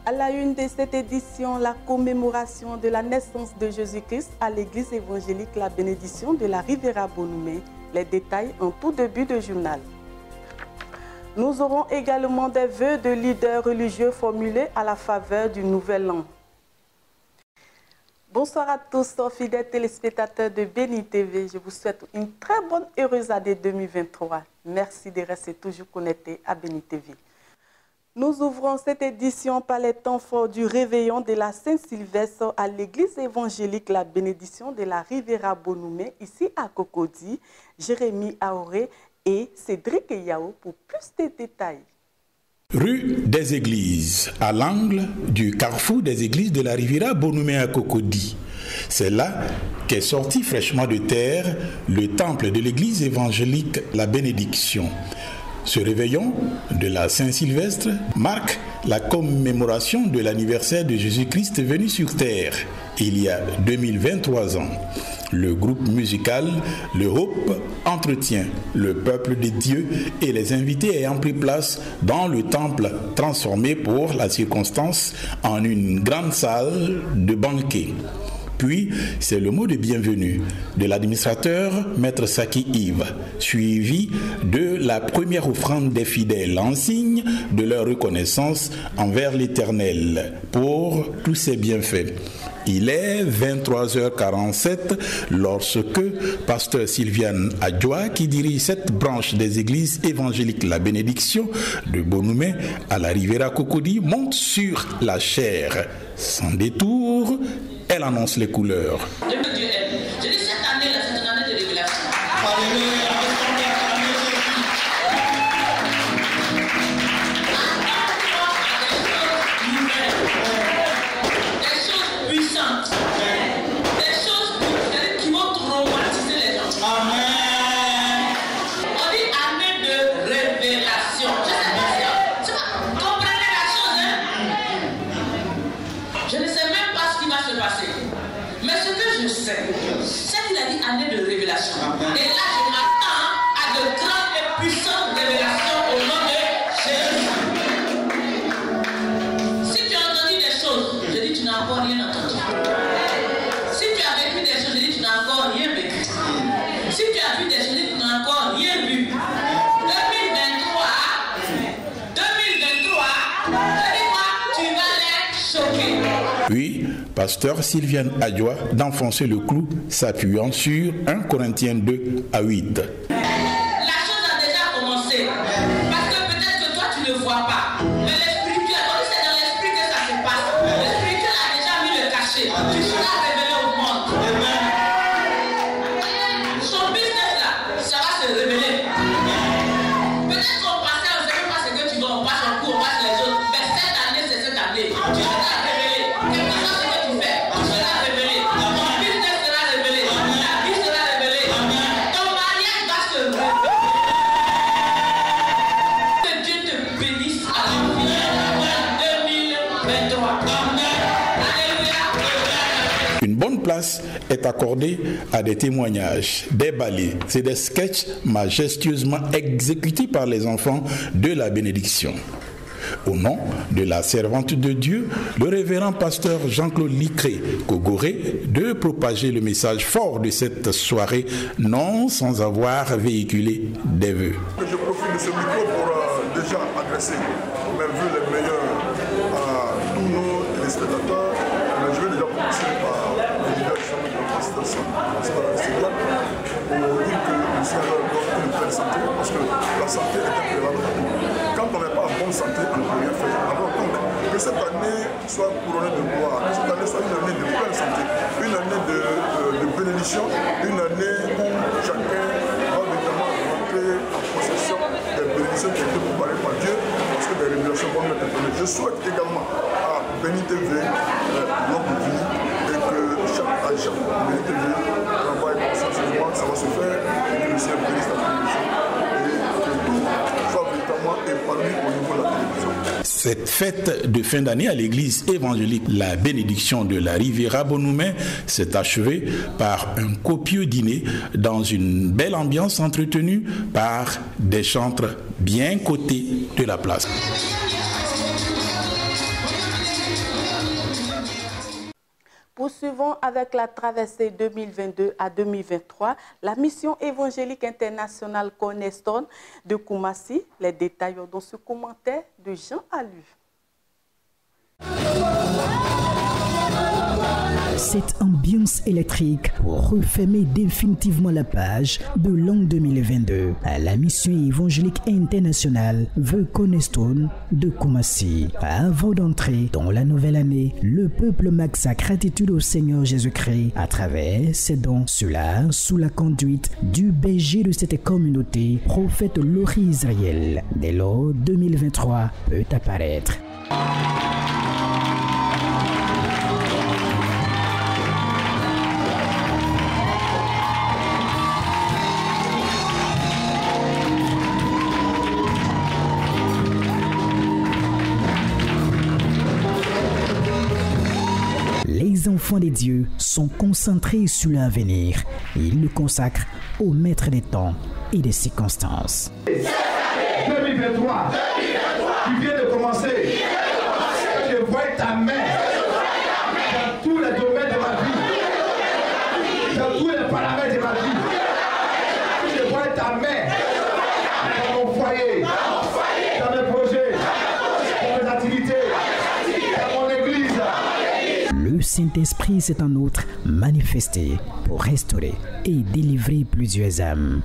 À la une de cette édition, la commémoration de la naissance de Jésus-Christ à l'église évangélique La Bénédiction de la Riviera Bonoumé. Les détails en tout début de journal. Nous aurons également des vœux de leaders religieux formulés à la faveur du Nouvel An. Bonsoir à tous, fidèles téléspectateurs de Béni TV. Je vous souhaite une très bonne, heureuse année 2023. Merci de rester toujours connectés à Béni TV. Nous ouvrons cette édition par les temps forts du réveillon de la Saint-Sylvestre à l'église évangélique La Bénédiction de la Riviera Bonoumé, ici à Cocody. Jérémy Aoré et Cédric Yao pour plus de détails. Rue des Églises, à l'angle du carrefour des églises de la Riviera Bonoumé à Cocody. C'est là qu'est sorti fraîchement de terre le temple de l'église évangélique La Bénédiction. Ce réveillon de la Saint-Sylvestre marque la commémoration de l'anniversaire de Jésus-Christ venu sur terre il y a 2023 ans. Le groupe musical Le Hope entretient le peuple de Dieu et les invités ayant pris place dans le temple transformé pour la circonstance en une grande salle de banquet. Puis, c'est le mot de bienvenue de l'administrateur Maître Saki Yves, suivi de la première offrande des fidèles en signe de leur reconnaissance envers l'Éternel pour tous ses bienfaits. Il est 23h47 lorsque Pasteur Sylviane Adjoa, qui dirige cette branche des églises évangéliques La Bénédiction de Bonoumé à la Riviera Cocody, monte sur la chaire. Sans détour, elle annonce les couleurs. Je dis cette année, c'est une année de révélation. Des choses puissantes. Des choses qui vont traumatiser les gens. Amen. On dit année de révélation. Comprenez la chose, hein? Je ne sais même pas ce qui va se passer. Mais ce que je sais, c'est qu'il a dit année de révélation. Et là, je m'attends à de grandes et puissantes révélations au nom de Jésus. Si tu as entendu des choses, je dis tu n'as encore rien entendu. Si tu as vécu des choses, je dis tu n'as encore rien vécu. Si tu as vu des choses, je dis tu n'as encore rien vu. 2023, je dis quoi? Tu vas les choquer. Puis, Pasteur Sylviane Adjoa d'enfoncer le clou s'appuyant sur 1 Corinthiens 2 à 8. La chose a déjà commencé. Parce que peut-être que toi tu ne vois pas. Mais le spirituel, comme c'est dans l'esprit que ça se passe, le spirituel a déjà mis le cachet. Tu seras révélé au monde. Son business là, ça va se révéler. Peut-être qu'on passait, on ne sait pas ce que tu vas, on passe en cours, on passe les autres. Mais cette année, c'est cette année. Tu seras révélé. Quelque chose que tu fais, tu seras révélé. Ton business sera révélé. La vie sera révélée. Ton mariage va se révéler. Que Dieu te bénisse à la vie 2023. Alléluia. Une bonne place est accordée à des témoignages, des ballets et des sketchs majestueusement exécutés par les enfants de la bénédiction. Au nom de la servante de Dieu, le révérend pasteur Jean-Claude Licré Kogoré, de propager le message fort de cette soirée, non sans avoir véhiculé des vœux. Je profite de ce micro pour déjà adresser mes vœux les meilleurs à tous nos téléspectateurs. Je vais déjà commencer par le leadership de la pasteur Sylviane pour dire que le Seigneur donne une pleine santé, parce que la santé est impérable. Quand on n'est pas en bonne santé, on ne peut rien faire. Alors donc, que cette année soit couronnée de gloire, que cette année soit une année de pleine santé, une année de bénédiction, une année où chacun va évidemment rentrer en possession des bénédictions qui ont été préparées par Dieu, parce que des révélations vont être données. Je souhaite également à Béni TV longue vie et que chaque agent de Béni TV travaille consciencieusement, ça va se faire, et que le Seigneur bénisse la télévision et que tout soit véritablement épanoui au niveau de la télévision. Cette fête de fin d'année à l'église évangélique La Bénédiction de la Riviera Bonoumé s'est achevée par un copieux dîner dans une belle ambiance entretenue par des chantres bien cotés de la place. poursuivons avec la traversée 2022 à 2023, la mission évangélique internationale Cornerstone de Koumassi. Les détails dans ce commentaire de Jean Alu. Cette ambiance électrique pour refermer définitivement la page de l'an 2022 à la mission évangélique internationale The Cornerstone de Koumassi. Avant d'entrer dans la nouvelle année, le peuple marque sa gratitude au Seigneur Jésus-Christ à travers ses dons. Cela sous la conduite du berger de cette communauté, prophète Lori Israël. Dès lors, 2023 peut apparaître. Les enfants des dieux sont concentrés sur l'avenir. Ils le consacrent au maître des temps et des circonstances. 2023, tu viens de commencer. Je vois ta main dans tous les domaines de ma vie, dans tous les paramètres de ma vie. Je vois ta main dans mon foyer, dans mes projets, dans mes activités, dans mon église. Le Saint-Esprit s'est en outre manifesté pour restaurer et délivrer plusieurs âmes.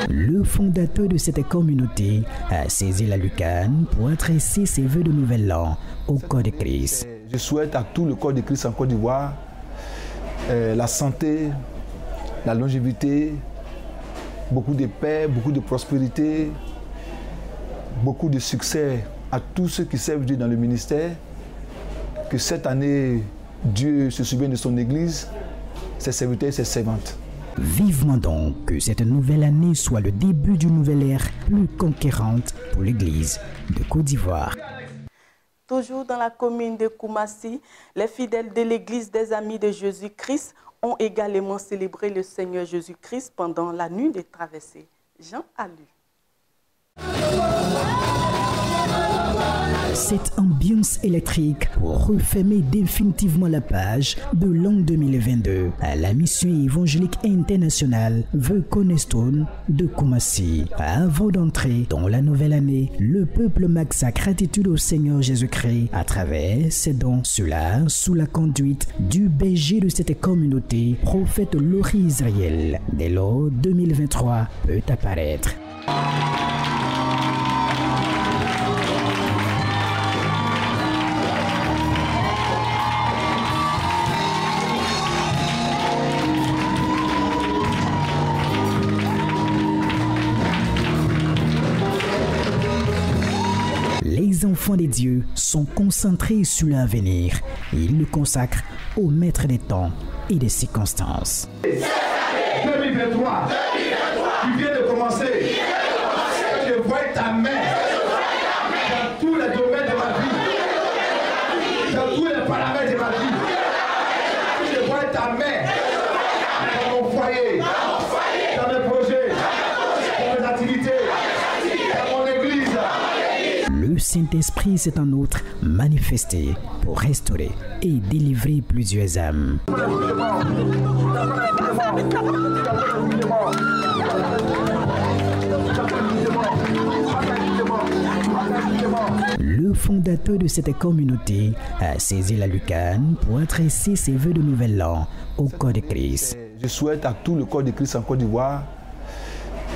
Le fondateur de cette communauté a saisi la lucane pour adresser ses vœux de nouvel an au corps de Christ. Je souhaite à tout le corps de Christ en Côte d'Ivoire la santé, la longévité, beaucoup de paix, beaucoup de prospérité, beaucoup de succès à tous ceux qui servent Dieu dans le ministère. Que cette année, Dieu se souvienne de son Église, ses serviteurs et ses servantes. Vivement donc que cette nouvelle année soit le début d'une nouvelle ère plus conquérante pour l'Église de Côte d'Ivoire. Toujours dans la commune de Koumassi, les fidèles de l'Église des Amis de Jésus-Christ ont également célébré le Seigneur Jésus-Christ pendant la nuit des traversées. Jean Alu. Cette ambiance électrique pour refermer définitivement la page de l'an 2022 à la mission évangélique internationale The Cornerstone de Koumassi. Avant d'entrer dans la nouvelle année, le peuple marque sa gratitude au Seigneur Jésus-Christ à travers ses dons. Cela sous la conduite du berger de cette communauté, prophète Lori Israël. Dès lors, 2023 peut apparaître. Les enfants des dieux sont concentrés sur l'avenir. Ils le consacrent au maître des temps et des circonstances. 2023, tu viens de commencer. Je vois ta main dans tous les domaines de ma vie, dans tous les paramètres de ma vie. Je vois ta main dans mon foyer, dans mes projets, dans mes activités, dans mon église. Le Saint-Esprit s'est en outre manifesté pour restaurer et délivrer plusieurs âmes. Le fondateur de cette communauté a saisi la lucane pour adresser ses vœux de nouvel an au corps de Christ. Je souhaite à tout le corps de Christ en Côte d'Ivoire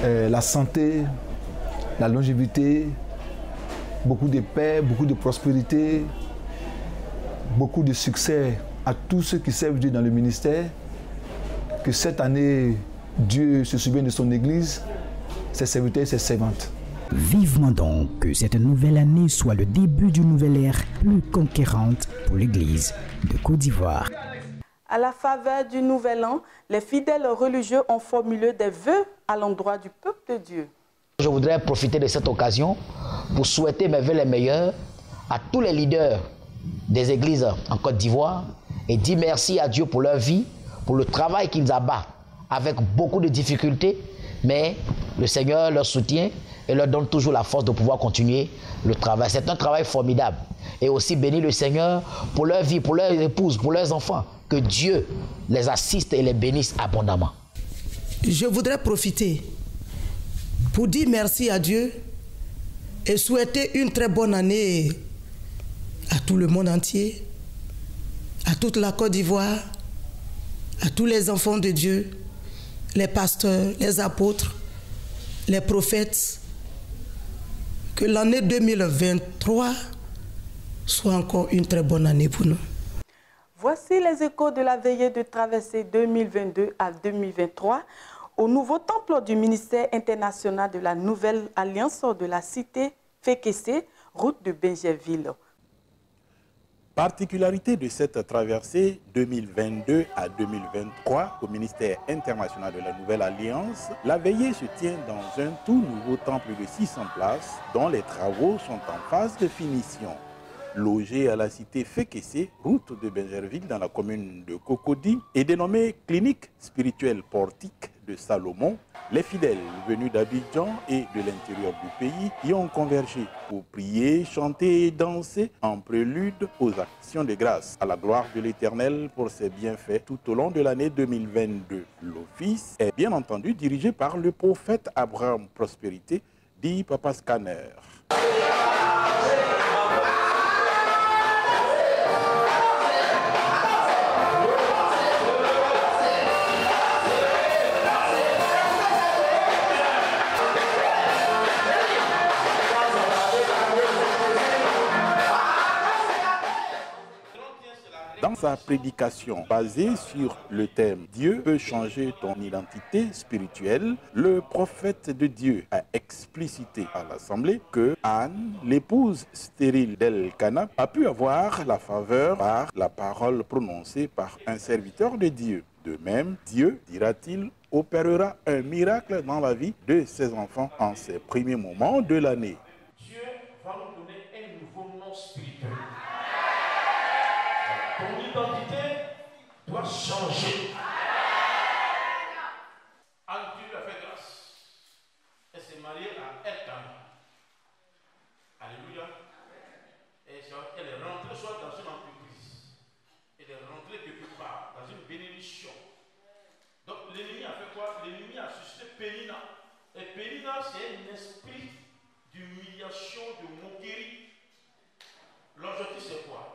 la santé, la longévité, beaucoup de paix, beaucoup de prospérité, beaucoup de succès à tous ceux qui servent Dieu dans le ministère. Que cette année, Dieu se souvienne de son Église, ses serviteurs et ses servantes. Vivement donc que cette nouvelle année soit le début d'une nouvelle ère plus conquérante pour l'Église de Côte d'Ivoire. À la faveur du Nouvel An, les fidèles religieux ont formulé des vœux à l'endroit du peuple de Dieu. Je voudrais profiter de cette occasion pour souhaiter mes vœux les meilleurs à tous les leaders des églises en Côte d'Ivoire et dire merci à Dieu pour leur vie, pour le travail qu'ils abattent avec beaucoup de difficultés, mais Le Seigneur leur soutient et leur donne toujours la force de pouvoir continuer le travail. C'est un travail formidable. Et aussi bénis le Seigneur pour leur vie, pour leurs épouses, pour leurs enfants. Que Dieu les assiste et les bénisse abondamment. Je voudrais profiter pour dire merci à Dieu et souhaiter une très bonne année à tout le monde entier, à toute la Côte d'Ivoire, à tous les enfants de Dieu, les pasteurs, les apôtres, les prophètes. Que l'année 2023 soit encore une très bonne année pour nous. Voici les échos de la veillée de traversée 2022 à 2023 au nouveau temple du ministère international de la Nouvelle Alliance de la cité Fékessé, route de Bingerville. Particularité de cette traversée 2022 à 2023 au ministère international de la Nouvelle Alliance, la veillée se tient dans un tout nouveau temple de 600 places dont les travaux sont en phase de finition. Logé à la cité Fékessé, route de Bingerville dans la commune de Cocody et dénommé Clinique spirituelle portique de Salomon, les fidèles venus d'Abidjan et de l'intérieur du pays y ont convergé pour prier, chanter et danser en prélude aux actions de grâce à la gloire de l'Éternel pour ses bienfaits tout au long de l'année 2022. L'office est bien entendu dirigé par le prophète Abraham Prospérité, dit Papa Scanner. Dans sa prédication basée sur le thème « Dieu peut changer ton identité spirituelle », le prophète de Dieu a explicité à l'Assemblée que Anne, l'épouse stérile d'Elkana, a pu avoir la faveur par la parole prononcée par un serviteur de Dieu. De même, Dieu, dira-t-il, opérera un miracle dans la vie de ses enfants en ces premiers moments de l'année. Dieu va nous donner un nouveau nom spirituel. Ton identité doit changer. Anne, Dieu lui a fait grâce. Elle s'est mariée à Elkana. Alléluia. Et elle est rentrée soit dans une entreprise. Elle est rentrée quelque part, dans une bénédiction. Donc l'ennemi a fait quoi? L'ennemi a suscité Pénina. Et Pénina, c'est un esprit d'humiliation, de moquerie. L'objectif, c'est quoi?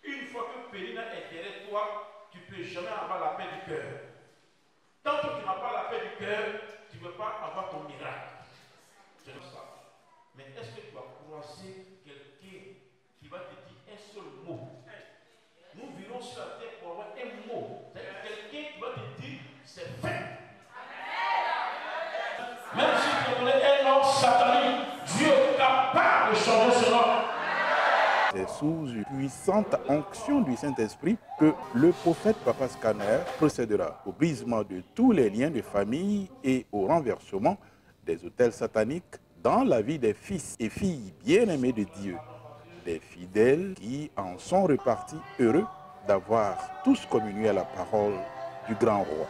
Une fois que Pénina est derrière toi, tu ne peux jamais avoir la paix du cœur. Tant que tu n'as pas la paix du cœur, tu ne peux pas avoir ton miracle. C'est ça. Mais est-ce que tu vas croiser quelqu'un qui va te dire un seul mot? Nous vivons sur la terre pour avoir un mot. C'est-à-dire quelqu'un qui va te dire c'est fait. Même si tu connais un nom satanique, Dieu est capable de changer ce nom. C'est sous une puissante onction du Saint-Esprit que le prophète Papa Scanner procédera au brisement de tous les liens de famille et au renversement des autels sataniques dans la vie des fils et filles bien-aimés de Dieu, des fidèles qui en sont repartis heureux d'avoir tous communié à la parole du grand roi.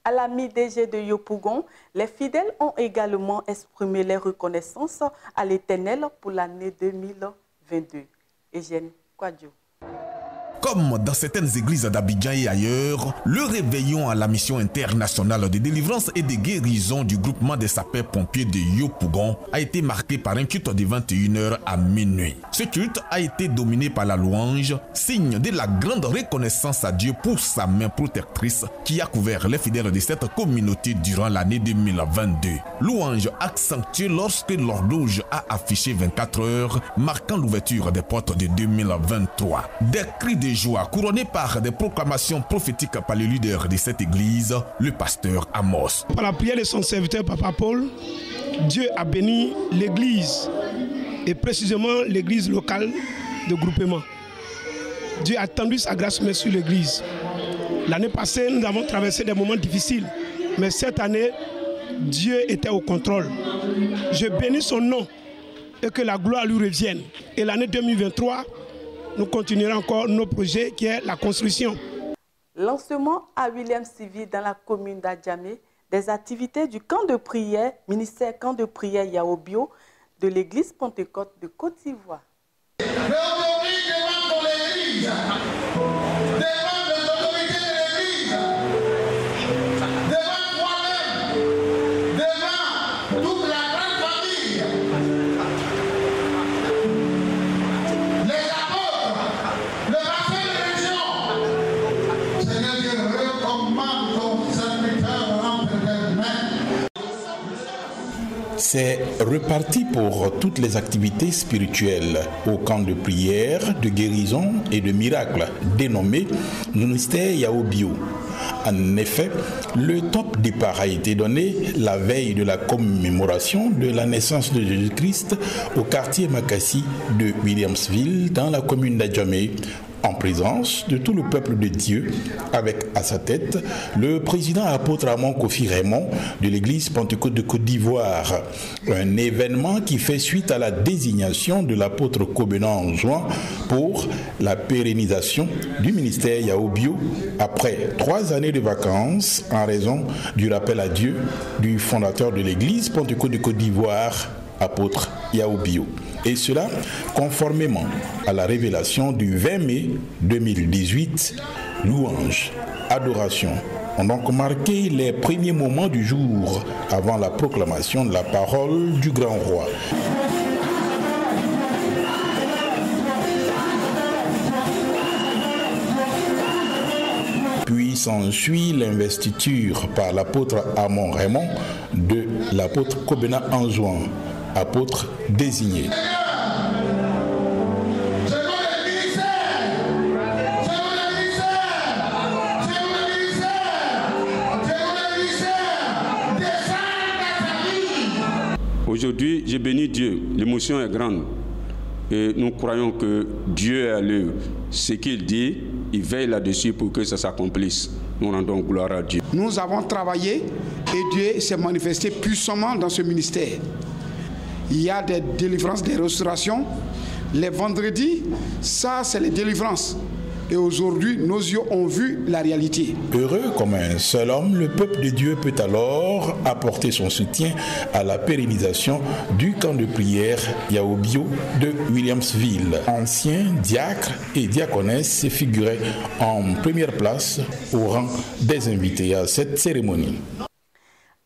À la mi-DG de Yopougon, les fidèles ont également exprimé leur reconnaissance à l'Éternel pour l'année 2022. Eugène Kwadjo. Comme dans certaines églises d'Abidjan et ailleurs, le réveillon à la mission internationale de délivrance et de guérison du groupement des sapeurs-pompiers de Yopougon a été marqué par un culte de 21h à minuit. Ce culte a été dominé par la louange, signe de la grande reconnaissance à Dieu pour sa main protectrice qui a couvert les fidèles de cette communauté durant l'année 2022. Louange accentuée lorsque l'horloge a affiché 24 heures, marquant l'ouverture des portes de 2023. Des cris de joie couronné par des proclamations prophétiques par le leader de cette église, le pasteur Amos. Par la prière de son serviteur Papa Paul, Dieu a béni l'église et précisément l'église locale de groupement. Dieu a tendu sa grâce sur l'église. L'année passée, nous avons traversé des moments difficiles, mais cette année, Dieu était au contrôle. Je bénis son nom et que la gloire lui revienne. Et l'année 2023, nous continuerons encore nos projets qui est la construction. Lancement à William Civil dans la commune d'Adjamé des activités du camp de prière, ministère camp de prière Yaobio de l'église Pentecôte de Côte d'Ivoire. C'est reparti pour toutes les activités spirituelles au camp de prière, de guérison et de miracles dénommé ministère Yaobio. En effet, le top départ a été donné la veille de la commémoration de la naissance de Jésus-Christ au quartier Makassi de Williamsville dans la commune d'Adjamé, en présence de tout le peuple de Dieu, avec à sa tête le président apôtre Amon Kofi Raymond de l'église Pentecôte de Côte d'Ivoire. Un événement qui fait suite à la désignation de l'apôtre Kobena en juin pour la pérennisation du ministère Yaobio après 3 années de vacances en raison du rappel à Dieu du fondateur de l'église Pentecôte de Côte d'Ivoire, apôtre Yaobio. Et cela conformément à la révélation du 20 mai 2018, louange, adoration ont donc marqué les premiers moments du jour avant la proclamation de la parole du grand roi. Puis s'ensuit l'investiture par l'apôtre Amon Raymond de l'apôtre Kobena en juin, apôtre désigné. Aujourd'hui, j'ai béni Dieu. L'émotion est grande. Et nous croyons que Dieu est à l'œuvre. Ce qu'il dit, il veille là-dessus pour que ça s'accomplisse. Nous rendons gloire à Dieu. Nous avons travaillé et Dieu s'est manifesté puissamment dans ce ministère. Il y a des délivrances, des restaurations. Les vendredis, ça c'est les délivrances. Et aujourd'hui, nos yeux ont vu la réalité. Heureux comme un seul homme, le peuple de Dieu peut alors apporter son soutien à la pérennisation du camp de prière Yaobio de Williamsville. Anciens diacres et diaconesses figuraient en première place au rang des invités à cette cérémonie.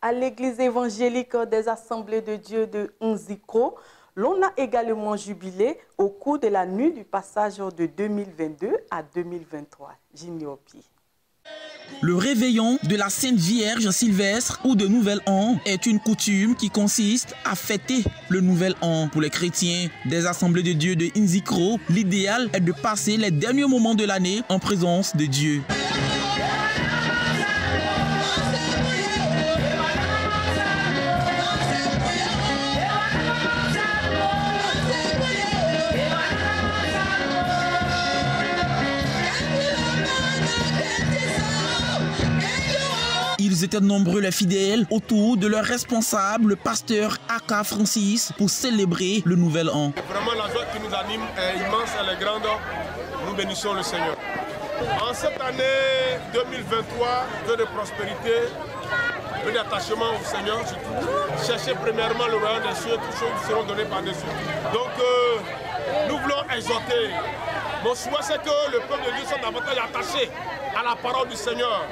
À l'église évangélique des Assemblées de Dieu de Nzikro, l'on a également jubilé au cours de la nuit du passage de 2022 à 2023. Jiniopi. Le réveillon de la Sainte Vierge Sylvestre ou de Nouvel An est une coutume qui consiste à fêter le Nouvel An. Pour les chrétiens des Assemblées de Dieu de Nzikro, l'idéal est de passer les derniers moments de l'année en présence de Dieu. Ils étaient nombreux les fidèles autour de leur responsable, le pasteur Aka Francis, pour célébrer le Nouvel An. Vraiment la joie qui nous anime est immense, elle est grande. Nous bénissons le Seigneur. En cette année 2023, vœux de prospérité, vœux d'attachement au Seigneur, cherchez premièrement le royaume des cieux, toutes choses seront données par-dessus. Donc nous voulons exhorter. Mon souhait c'est que le peuple de Dieu soit davantage attaché à la parole du Seigneur,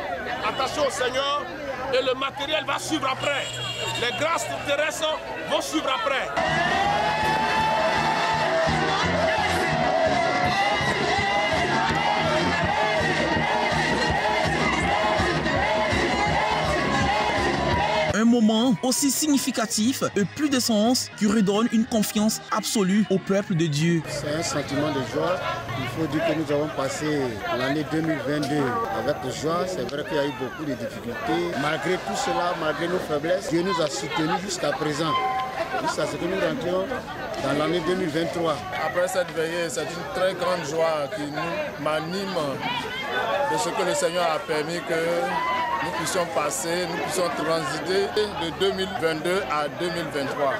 attaché au Seigneur, et le matériel va suivre après. Les grâces terrestres vont suivre après. Un moment aussi significatif et plus de sens qui redonne une confiance absolue au peuple de Dieu. C'est un sentiment de joie. Il faut dire que nous avons passé l'année 2022 avec joie. C'est vrai qu'il y a eu beaucoup de difficultés. Malgré tout cela, malgré nos faiblesses, Dieu nous a soutenus jusqu'à présent. Jusqu'à ce que nous rentrions dans l'année 2023. Après cette veillée, c'est une très grande joie qui m'anime de ce que le Seigneur a permis que nous puissions passer, nous puissions transiter de 2022 à 2023.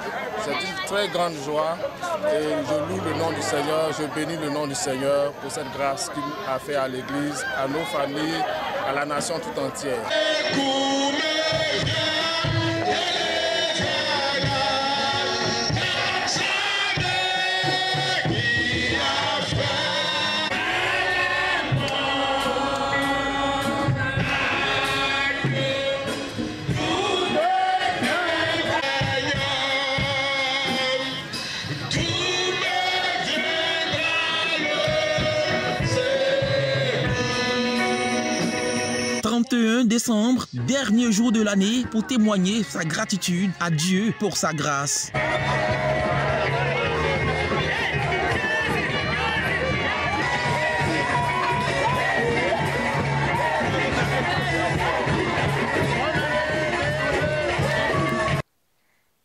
C'est une très grande joie et je loue le nom du Seigneur, je bénis le nom du Seigneur pour cette grâce qu'il a fait à l'Église, à nos familles, à la nation tout entière. décembre, dernier jour de l'année, pour témoigner sa gratitude à Dieu pour sa grâce.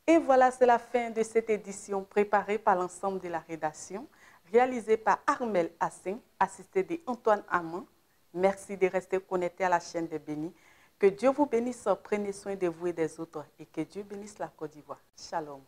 Et voilà, c'est la fin de cette édition préparée par l'ensemble de la rédaction, réalisée par Armel Hassin, assisté d'Antoine Amand. Merci de rester connecté à la chaîne des bénis. Que Dieu vous bénisse, prenez soin de vous et des autres et que Dieu bénisse la Côte d'Ivoire. Shalom.